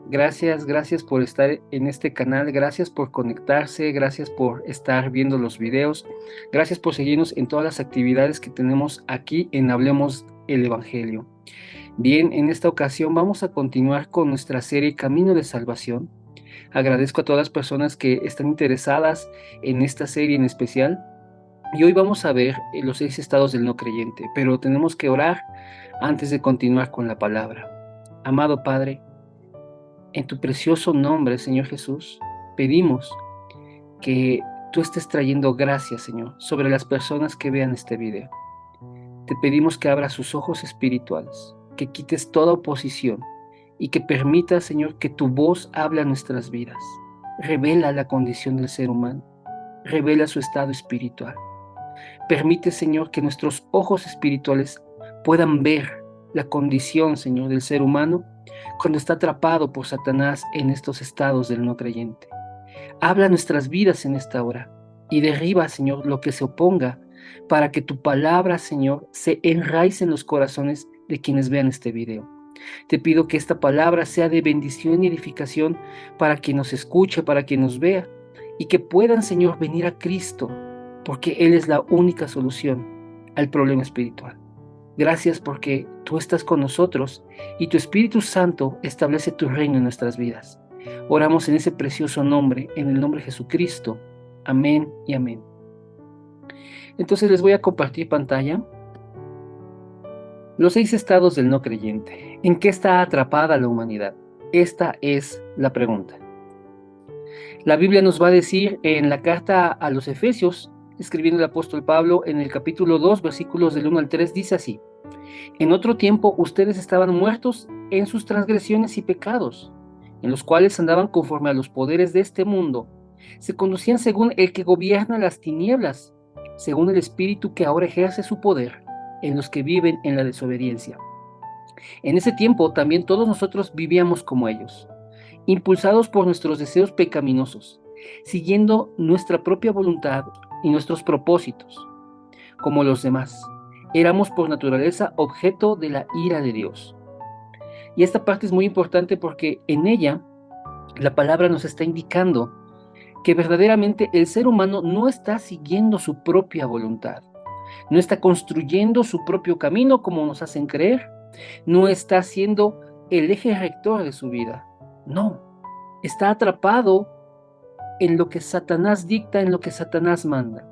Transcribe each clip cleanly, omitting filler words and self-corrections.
Gracias por estar en este canal, gracias por conectarse, gracias por estar viendo los videos, gracias por seguirnos en todas las actividades que tenemos aquí en Hablemos el Evangelio. Bien, en esta ocasión vamos a continuar con nuestra serie Camino de Salvación. Agradezco a todas las personas que están interesadas en esta serie en especial. Y hoy vamos a ver los 6 estados del no creyente, pero tenemos que orar antes de continuar con la palabra. Amado Padre, en tu precioso nombre, Señor Jesús, pedimos que tú estés trayendo gracias, Señor, sobre las personas que vean este video. Te pedimos que abras sus ojos espirituales, que quites toda oposición y que permitas, Señor, que tu voz hable a nuestras vidas. Revela la condición del ser humano, revela su estado espiritual. Permite, Señor, que nuestros ojos espirituales puedan ver la condición, Señor, del ser humano cuando está atrapado por Satanás en estos estados del no creyente. Habla nuestras vidas en esta hora y derriba, Señor, lo que se oponga para que tu palabra, Señor, se enraice en los corazones de quienes vean este video. Te pido que esta palabra sea de bendición y edificación para quien nos escuche, para quien nos vea, y que puedan, Señor, venir a Cristo, porque Él es la única solución al problema espiritual. Gracias porque tú estás con nosotros y tu Espíritu Santo establece tu reino en nuestras vidas. Oramos en ese precioso nombre, en el nombre de Jesucristo. Amén y amén. Entonces les voy a compartir pantalla. Los 6 estados del no creyente. ¿En qué está atrapada la humanidad? Esta es la pregunta. La Biblia nos va a decir en la carta a los Efesios, escribiendo el apóstol Pablo en el capítulo 2, versículos del 1 al 3, dice así: En otro tiempo ustedes estaban muertos en sus transgresiones y pecados, en los cuales andaban conforme a los poderes de este mundo. Se conducían según el que gobierna las tinieblas, según el espíritu que ahora ejerce su poder en los que viven en la desobediencia. En ese tiempo también todos nosotros vivíamos como ellos, impulsados por nuestros deseos pecaminosos, siguiendo nuestra propia voluntad y nuestros propósitos. Como los demás, éramos por naturaleza objeto de la ira de Dios. Y esta parte es muy importante porque en ella la palabra nos está indicando que verdaderamente el ser humano no está siguiendo su propia voluntad, no está construyendo su propio camino como nos hacen creer, no está siendo el eje rector de su vida. No, está atrapado en lo que Satanás dicta, en lo que Satanás manda.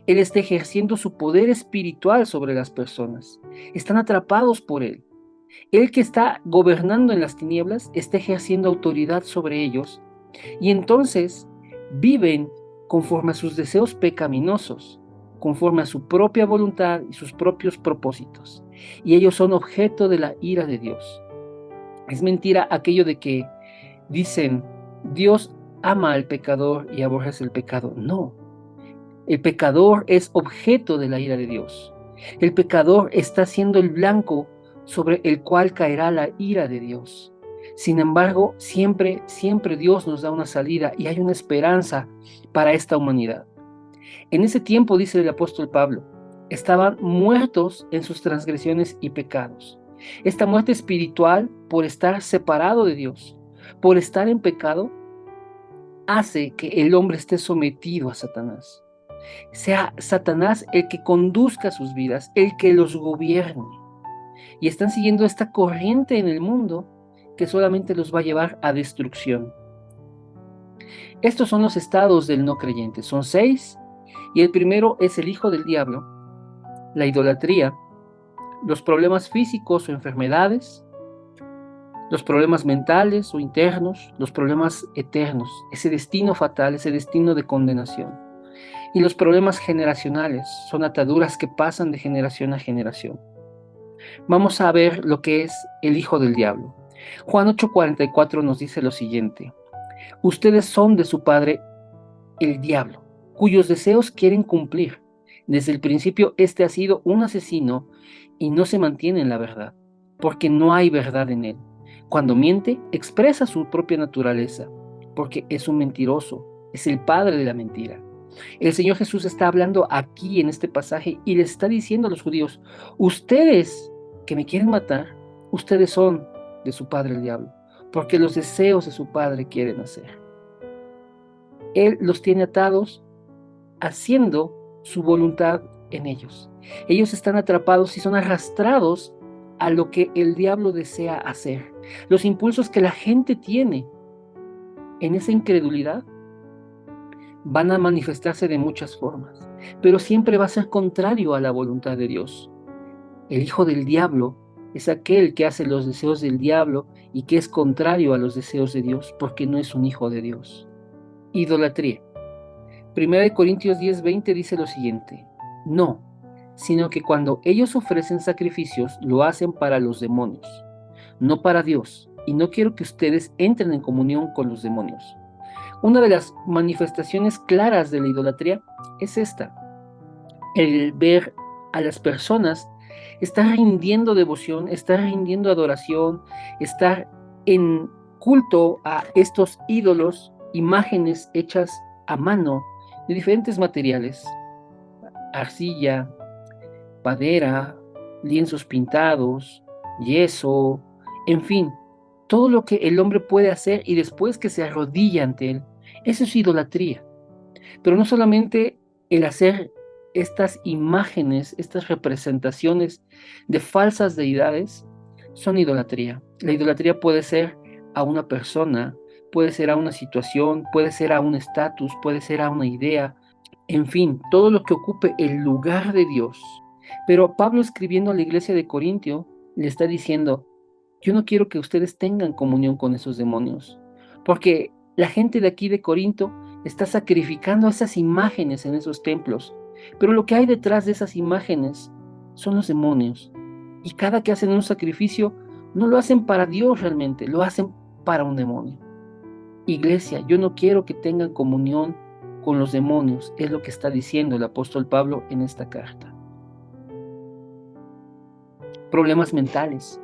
Él está ejerciendo su poder espiritual sobre las personas. Están atrapados por él. Él que está gobernando en las tinieblas está ejerciendo autoridad sobre ellos y entonces viven conforme a sus deseos pecaminosos, conforme a su propia voluntad y sus propios propósitos. Y ellos son objeto de la ira de Dios. Es mentira aquello de que dicen, Dios ama al pecador y aborrece el pecado. No, el pecador es objeto de la ira de Dios. El pecador está siendo el blanco sobre el cual caerá la ira de Dios. Sin embargo, siempre Dios nos da una salida y hay una esperanza para esta humanidad. En ese tiempo, dice el apóstol Pablo, estaban muertos en sus transgresiones y pecados. Esta muerte espiritual, por estar separado de Dios, por estar en pecado, hace que el hombre esté sometido a Satanás. Sea Satanás el que conduzca sus vidas, el que los gobierne. Y están siguiendo esta corriente en el mundo que solamente los va a llevar a destrucción. Estos son los estados del no creyente. Son 6, y el primero es el hijo del diablo, la idolatría, los problemas físicos o enfermedades, los problemas mentales o internos, los problemas eternos, ese destino fatal, ese destino de condenación. Y los problemas generacionales son ataduras que pasan de generación a generación. Vamos a ver lo que es el hijo del diablo. Juan 8:44 nos dice lo siguiente: ustedes son de su padre el diablo, cuyos deseos quieren cumplir. Desde el principio este ha sido un asesino y no se mantiene en la verdad, porque no hay verdad en él. Cuando miente, expresa su propia naturaleza, porque es un mentiroso, es el padre de la mentira. El Señor Jesús está hablando aquí en este pasaje y les está diciendo a los judíos, ustedes que me quieren matar, ustedes son de su padre el diablo, porque los deseos de su padre quieren hacer. Él los tiene atados haciendo su voluntad en ellos. Ellos están atrapados y son arrastrados a lo que el diablo desea hacer. Los impulsos que la gente tiene en esa incredulidad van a manifestarse de muchas formas, pero siempre va a ser contrario a la voluntad de Dios. El hijo del diablo es aquel que hace los deseos del diablo y que es contrario a los deseos de Dios, porque no es un hijo de Dios. Idolatría. 1 Corintios 10:20 dice lo siguiente: no, sino que cuando ellos ofrecen sacrificios, lo hacen para los demonios, no para Dios, y no quiero que ustedes entren en comunión con los demonios. Una de las manifestaciones claras de la idolatría es esta: el ver a las personas estar rindiendo devoción, estar rindiendo adoración, estar en culto a estos ídolos, imágenes hechas a mano de diferentes materiales: arcilla, madera, lienzos pintados, yeso, en fin, todo lo que el hombre puede hacer y después que se arrodilla ante él. Eso es idolatría. Pero no solamente el hacer estas imágenes, estas representaciones de falsas deidades son idolatría. La idolatría puede ser a una persona, puede ser a una situación, puede ser a un estatus, puede ser a una idea, en fin, todo lo que ocupe el lugar de Dios. Pero Pablo, escribiendo a la iglesia de Corintio, le está diciendo: yo no quiero que ustedes tengan comunión con esos demonios, porque la gente de aquí de Corinto está sacrificando esas imágenes en esos templos, pero lo que hay detrás de esas imágenes son los demonios. Y cada que hacen un sacrificio, no lo hacen para Dios realmente, lo hacen para un demonio. Iglesia, yo no quiero que tengan comunión con los demonios, es lo que está diciendo el apóstol Pablo en esta carta. Problemas mentales.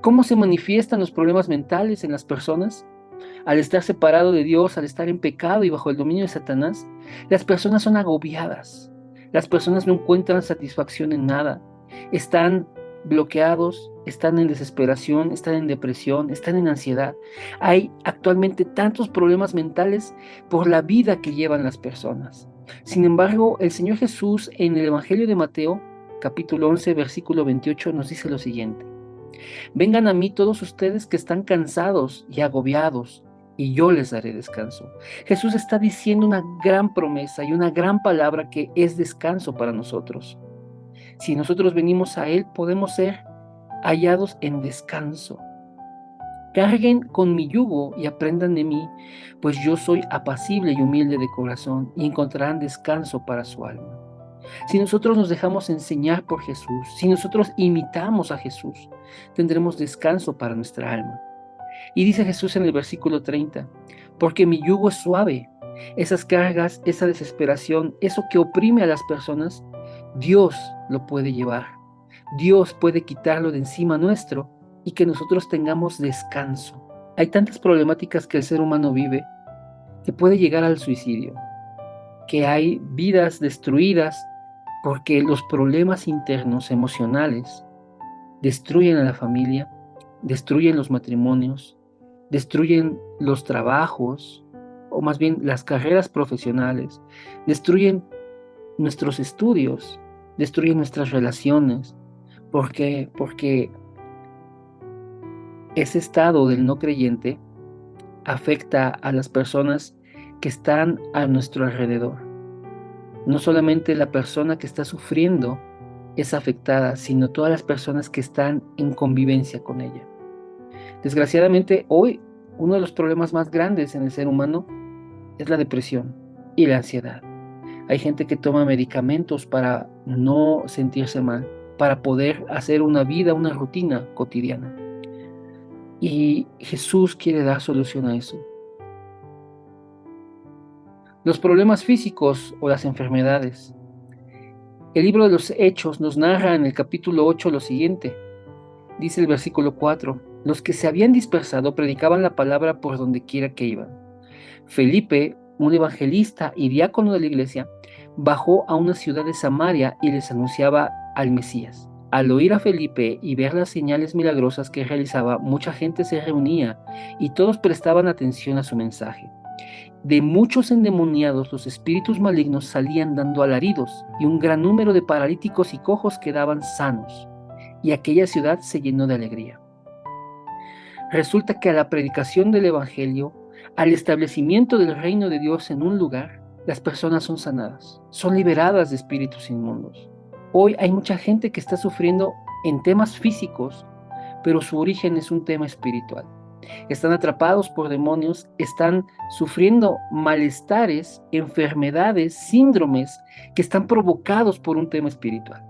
¿Cómo se manifiestan los problemas mentales en las personas? Al estar separado de Dios, al estar en pecado y bajo el dominio de Satanás, las personas son agobiadas. Las personas no encuentran satisfacción en nada. Están bloqueados, están en desesperación, están en depresión, están en ansiedad. Hay actualmente tantos problemas mentales por la vida que llevan las personas. Sin embargo, el Señor Jesús en el Evangelio de Mateo, capítulo 11, versículo 28, nos dice lo siguiente: vengan a mí todos ustedes que están cansados y agobiados, y yo les daré descanso. Jesús está diciendo una gran promesa y una gran palabra que es descanso para nosotros. Si nosotros venimos a Él, podemos ser hallados en descanso. Carguen con mi yugo y aprendan de mí, pues yo soy apacible y humilde de corazón, y encontrarán descanso para su alma. Si nosotros nos dejamos enseñar por Jesús, si nosotros imitamos a Jesús, tendremos descanso para nuestra alma. Y dice Jesús en el versículo 30, porque mi yugo es suave. Esas cargas, esa desesperación, eso que oprime a las personas, Dios lo puede llevar. Dios puede quitarlo de encima nuestro y que nosotros tengamos descanso. Hay tantas problemáticas que el ser humano vive que puede llegar al suicidio, que hay vidas destruidas porque los problemas internos emocionales destruyen a la familia, destruyen los matrimonios, destruyen los trabajos, o más bien las carreras profesionales, destruyen nuestros estudios, destruyen nuestras relaciones. ¿Por qué? Porque ese estado del no creyente afecta a las personas que están a nuestro alrededor. No solamente la persona que está sufriendo es afectada, sino todas las personas que están en convivencia con ella. Desgraciadamente, hoy uno de los problemas más grandes en el ser humano es la depresión y la ansiedad. Hay gente que toma medicamentos para no sentirse mal, para poder hacer una vida, una rutina cotidiana. Y Jesús quiere dar solución a eso. Los problemas físicos o las enfermedades. El libro de los Hechos nos narra en el capítulo 8 lo siguiente. Dice el versículo 4, los que se habían dispersado predicaban la palabra por donde quiera que iban. Felipe, un evangelista y diácono de la iglesia, bajó a una ciudad de Samaria y les anunciaba al Mesías. Al oír a Felipe y ver las señales milagrosas que realizaba, mucha gente se reunía y todos prestaban atención a su mensaje. De muchos endemoniados los espíritus malignos salían dando alaridos, y un gran número de paralíticos y cojos quedaban sanos, y aquella ciudad se llenó de alegría. Resulta que a la predicación del Evangelio, al establecimiento del reino de Dios en un lugar, las personas son sanadas, son liberadas de espíritus inmundos. Hoy hay mucha gente que está sufriendo en temas físicos, pero su origen es un tema espiritual. Están atrapados por demonios, están sufriendo malestares, enfermedades, síndromes que están provocados por un tema espiritual.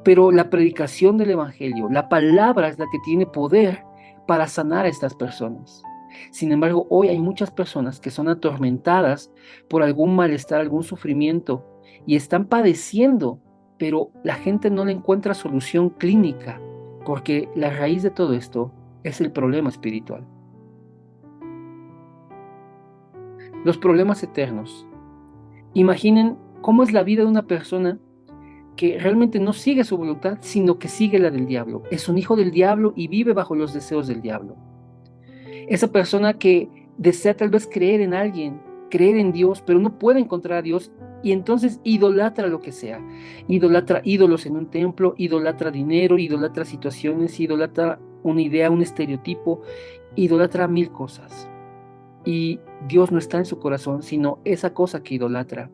Pero la predicación del Evangelio, la palabra es la que tiene poder para sanar a estas personas. Sin embargo, hoy hay muchas personas que son atormentadas por algún malestar, algún sufrimiento, y están padeciendo, pero la gente no le encuentra solución clínica, porque la raíz de todo esto es el problema espiritual. Los problemas eternos. Imaginen cómo es la vida de una persona que realmente no sigue su voluntad, sino que sigue la del diablo. Es un hijo del diablo y vive bajo los deseos del diablo. Esa persona que desea tal vez creer en alguien, creer en Dios, pero no puede encontrar a Dios, y entonces idolatra lo que sea. Idolatra ídolos en un templo, idolatra dinero, idolatra situaciones, idolatra una idea, un estereotipo, idolatra mil cosas. Y Dios no está en su corazón, sino esa cosa que idolatra.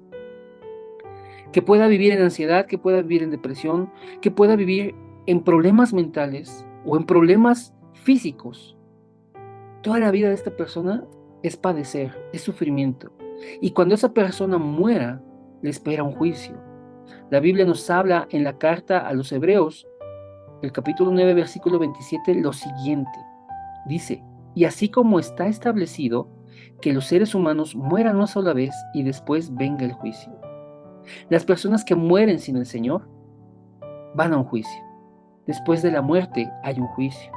Que pueda vivir en ansiedad, que pueda vivir en depresión, que pueda vivir en problemas mentales o en problemas físicos. Toda la vida de esta persona es padecer, es sufrimiento. Y cuando esa persona muera, le espera un juicio. La Biblia nos habla en la carta a los Hebreos, el capítulo 9, versículo 27, lo siguiente. Dice, y así como está establecido que los seres humanos mueran una sola vez y después venga el juicio. Las personas que mueren sin el Señor van a un juicio. Después de la muerte hay un juicio.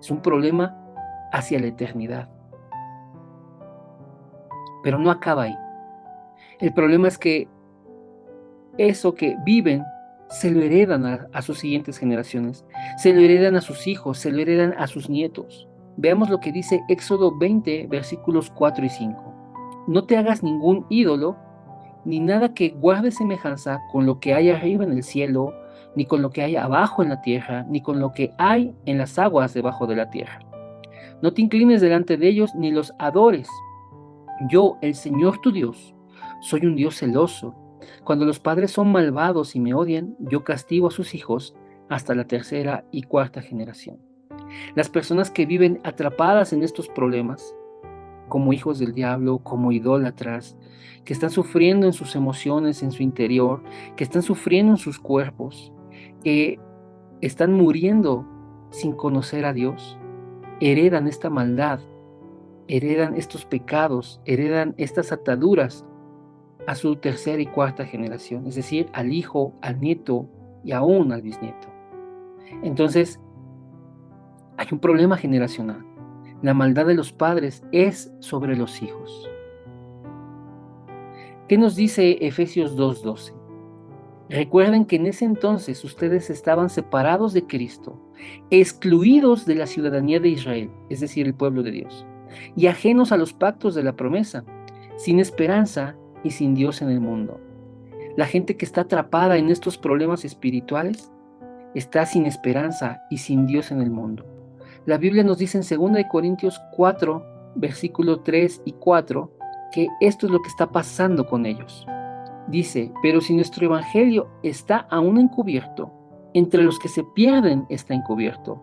Es un problema hacia la eternidad. Pero no acaba ahí. El problema es que eso que viven se lo heredan a sus siguientes generaciones, se lo heredan a sus hijos, se lo heredan a sus nietos. Veamos lo que dice Éxodo 20, versículos 4 y 5. No te hagas ningún ídolo, ni nada que guarde semejanza con lo que hay arriba en el cielo, ni con lo que hay abajo en la tierra, ni con lo que hay en las aguas debajo de la tierra. No te inclines delante de ellos, ni los adores. Yo, el Señor tu Dios, soy un Dios celoso. Cuando los padres son malvados y me odian, yo castigo a sus hijos hasta la tercera y cuarta generación. Las personas que viven atrapadas en estos problemas, como hijos del diablo, como idólatras, que están sufriendo en sus emociones, en su interior, que están sufriendo en sus cuerpos, que están muriendo sin conocer a Dios, heredan esta maldad, heredan estos pecados, heredan estas ataduras a su tercera y cuarta generación, es decir, al hijo, al nieto y aún al bisnieto. Entonces, hay un problema generacional. La maldad de los padres es sobre los hijos. ¿Qué nos dice Efesios 2:12? Recuerden que en ese entonces ustedes estaban separados de Cristo, excluidos de la ciudadanía de Israel, es decir, el pueblo de Dios, y ajenos a los pactos de la promesa, sin esperanza y sin Dios en el mundo. La gente que está atrapada en estos problemas espirituales está sin esperanza y sin Dios en el mundo. La Biblia nos dice en 2 Corintios 4, versículo 3 y 4, que esto es lo que está pasando con ellos. Dice, pero si nuestro evangelio está aún encubierto, entre los que se pierden está encubierto,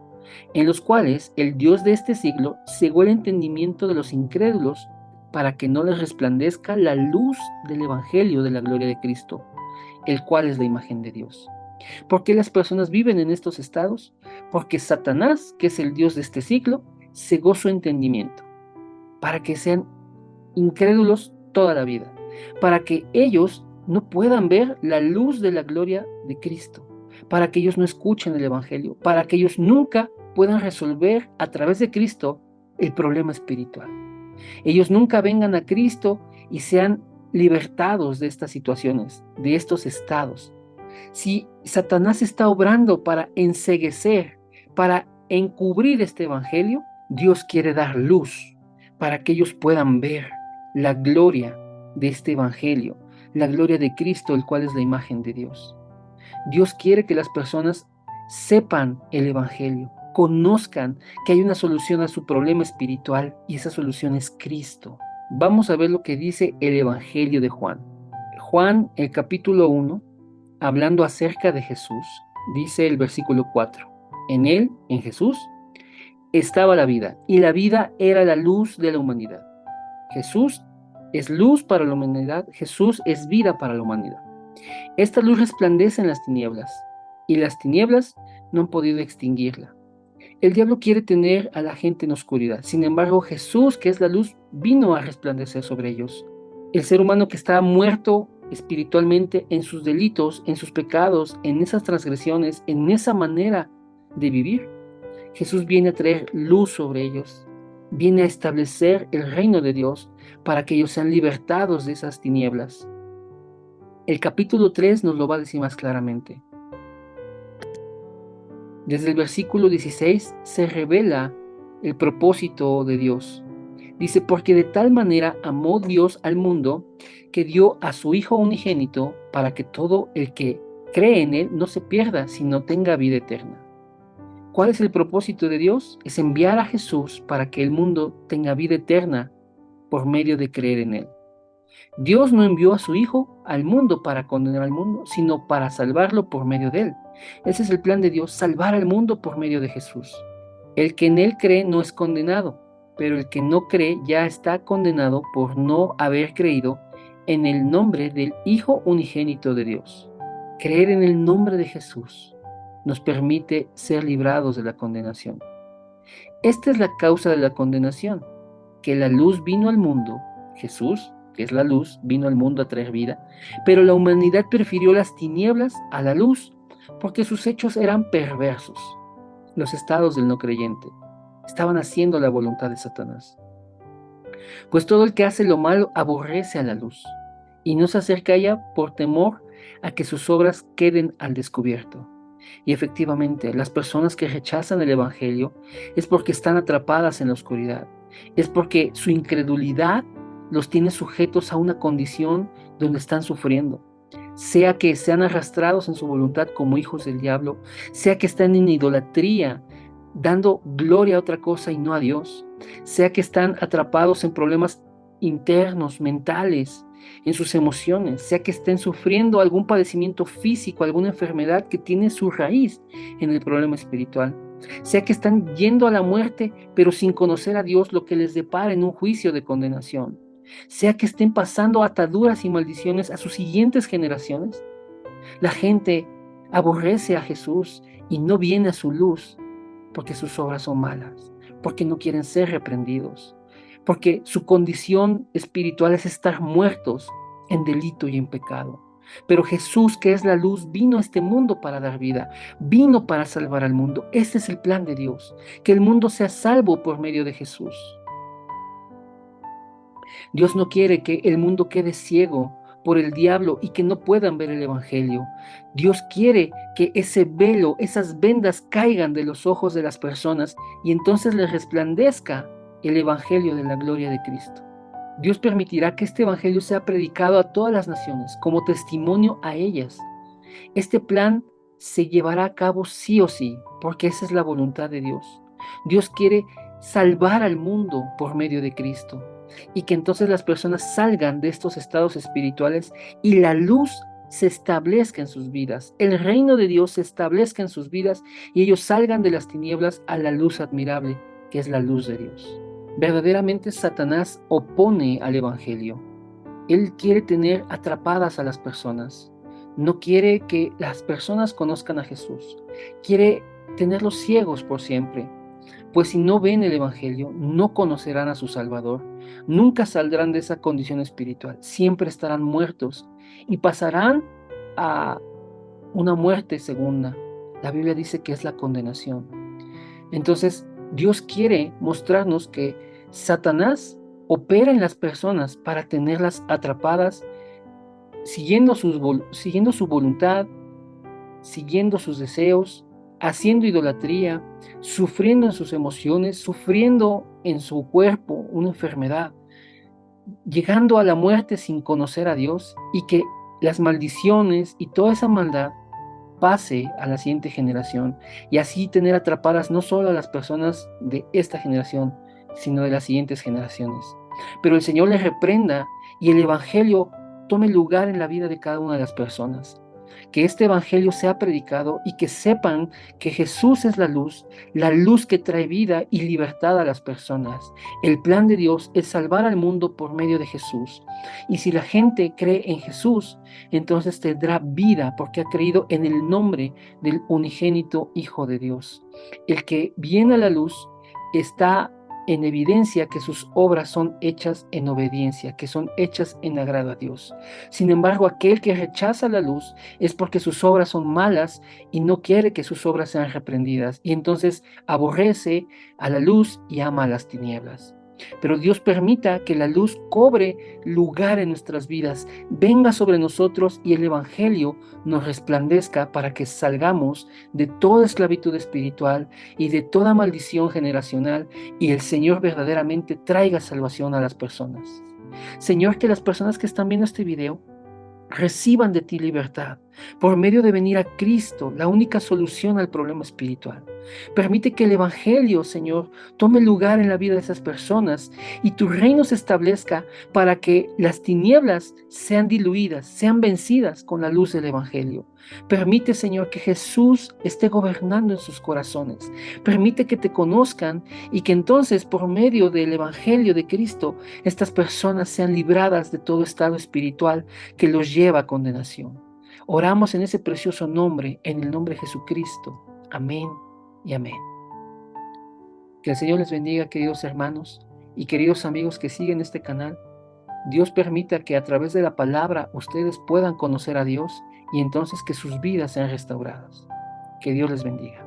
en los cuales el Dios de este siglo cegó el entendimiento de los incrédulos para que no les resplandezca la luz del evangelio de la gloria de Cristo, el cual es la imagen de Dios. ¿Por qué las personas viven en estos estados? Porque Satanás, que es el Dios de este siglo, cegó su entendimiento para que sean incrédulos toda la vida, para que ellos no puedan ver la luz de la gloria de Cristo, para que ellos no escuchen el evangelio, para que ellos nunca puedan resolver a través de Cristo el problema espiritual. Ellos nunca vengan a Cristo y sean libertados de estas situaciones, de estos estados. Si Satanás está obrando para enceguecer, para encubrir este evangelio, Dios quiere dar luz para que ellos puedan ver la gloria de este evangelio, la gloria de Cristo, el cual es la imagen de Dios. Dios quiere que las personas sepan el evangelio, conozcan que hay una solución a su problema espiritual y esa solución es Cristo. Vamos a ver lo que dice el evangelio de Juan. Juan, el capítulo 1, hablando acerca de Jesús, dice el versículo 4. En él, en Jesús, estaba la vida, y la vida era la luz de la humanidad. Jesús es luz para la humanidad, Jesús es vida para la humanidad. Esta luz resplandece en las tinieblas, y las tinieblas no han podido extinguirla. El diablo quiere tener a la gente en oscuridad. Sin embargo, Jesús, que es la luz, vino a resplandecer sobre ellos. El ser humano que estaba muerto espiritualmente en sus delitos, en sus pecados, en esas transgresiones, en esa manera de vivir, Jesús viene a traer luz sobre ellos, viene a establecer el reino de Dios para que ellos sean libertados de esas tinieblas. El capítulo 3 nos lo va a decir más claramente. Desde el versículo 16 se revela el propósito de Dios. Dice, porque de tal manera amó Dios al mundo que dio a su Hijo unigénito para que todo el que cree en Él no se pierda, sino tenga vida eterna. ¿Cuál es el propósito de Dios? Es enviar a Jesús para que el mundo tenga vida eterna por medio de creer en Él. Dios no envió a su Hijo al mundo para condenar al mundo, sino para salvarlo por medio de Él. Ese es el plan de Dios, salvar al mundo por medio de Jesús. El que en Él cree no es condenado, pero el que no cree ya está condenado por no haber creído en el nombre del Hijo unigénito de Dios. Creer en el nombre de Jesús nos permite ser librados de la condenación. Esta es la causa de la condenación, que la luz vino al mundo, Jesús, que es la luz, vino al mundo a traer vida, pero la humanidad prefirió las tinieblas a la luz, porque sus hechos eran perversos. Los estados del no creyente estaban haciendo la voluntad de Satanás. Pues todo el que hace lo malo aborrece a la luz, y no se acerca a ella por temor a que sus obras queden al descubierto. Y efectivamente, las personas que rechazan el evangelio es porque están atrapadas en la oscuridad, es porque su incredulidad los tiene sujetos a una condición donde están sufriendo, sea que sean arrastrados en su voluntad como hijos del diablo, sea que están en idolatría, dando gloria a otra cosa y no a Dios, sea que están atrapados en problemas internos, mentales, en sus emociones, sea que estén sufriendo algún padecimiento físico, alguna enfermedad que tiene su raíz en el problema espiritual, sea que están yendo a la muerte, pero sin conocer a Dios, lo que les depara en un juicio de condenación, sea que estén pasando ataduras y maldiciones a sus siguientes generaciones. La gente aborrece a Jesús y no viene a su luz porque sus obras son malas, porque no quieren ser reprendidos, porque su condición espiritual es estar muertos en delito y en pecado. Pero Jesús, que es la luz, vino a este mundo para dar vida, vino para salvar al mundo. Este es el plan de Dios, que el mundo sea salvo por medio de Jesús. Dios no quiere que el mundo quede ciego por el diablo y que no puedan ver el evangelio. Dios quiere que ese velo, esas vendas caigan de los ojos de las personas y entonces les resplandezca el evangelio de la gloria de Cristo. Dios permitirá que este evangelio sea predicado a todas las naciones como testimonio a ellas. Este plan se llevará a cabo sí o sí, porque esa es la voluntad de Dios. Dios quiere salvar al mundo por medio de Cristo y que entonces las personas salgan de estos estados espirituales y la luz se establezca en sus vidas, el reino de Dios se establezca en sus vidas y ellos salgan de las tinieblas a la luz admirable que es la luz de Dios. Verdaderamente Satanás opone al evangelio. Él quiere tener atrapadas a las personas. No quiere que las personas conozcan a Jesús. Quiere tenerlos ciegos por siempre. Pues si no ven el evangelio, no conocerán a su Salvador. Nunca saldrán de esa condición espiritual. Siempre estarán muertos y pasarán a una muerte segunda. La Biblia dice que es la condenación. Entonces, Dios quiere mostrarnos que Satanás opera en las personas para tenerlas atrapadas, siguiendo su voluntad, siguiendo sus deseos, haciendo idolatría, sufriendo en sus emociones, sufriendo en su cuerpo una enfermedad, llegando a la muerte sin conocer a Dios, y que las maldiciones y toda esa maldad pase a la siguiente generación, y así tener atrapadas no solo a las personas de esta generación, sino de las siguientes generaciones. Pero el Señor les reprenda y el Evangelio tome lugar en la vida de cada una de las personas. Que este Evangelio sea predicado y que sepan que Jesús es la luz que trae vida y libertad a las personas. El plan de Dios es salvar al mundo por medio de Jesús. Y si la gente cree en Jesús, entonces tendrá vida porque ha creído en el nombre del unigénito Hijo de Dios. El que viene a la luz está en evidencia que sus obras son hechas en obediencia, que son hechas en agrado a Dios. Sin embargo, aquel que rechaza la luz es porque sus obras son malas y no quiere que sus obras sean reprendidas, y entonces aborrece a la luz y ama a las tinieblas. Pero Dios permita que la luz cobre lugar en nuestras vidas, venga sobre nosotros y el Evangelio nos resplandezca para que salgamos de toda esclavitud espiritual y de toda maldición generacional, y el Señor verdaderamente traiga salvación a las personas. Señor, que las personas que están viendo este video reciban de ti libertad por medio de venir a Cristo, la única solución al problema espiritual. Permite que el Evangelio, Señor, tome lugar en la vida de esas personas y tu reino se establezca para que las tinieblas sean diluidas, sean vencidas con la luz del Evangelio. Permite, Señor, que Jesús esté gobernando en sus corazones. Permite que te conozcan y que entonces, por medio del Evangelio de Cristo, estas personas sean libradas de todo estado espiritual que los lleva a condenación. Oramos en ese precioso nombre, en el nombre de Jesucristo. Amén y amén. Que el Señor les bendiga, queridos hermanos y queridos amigos que siguen este canal. Dios permita que a través de la palabra ustedes puedan conocer a Dios y entonces que sus vidas sean restauradas. Que Dios les bendiga.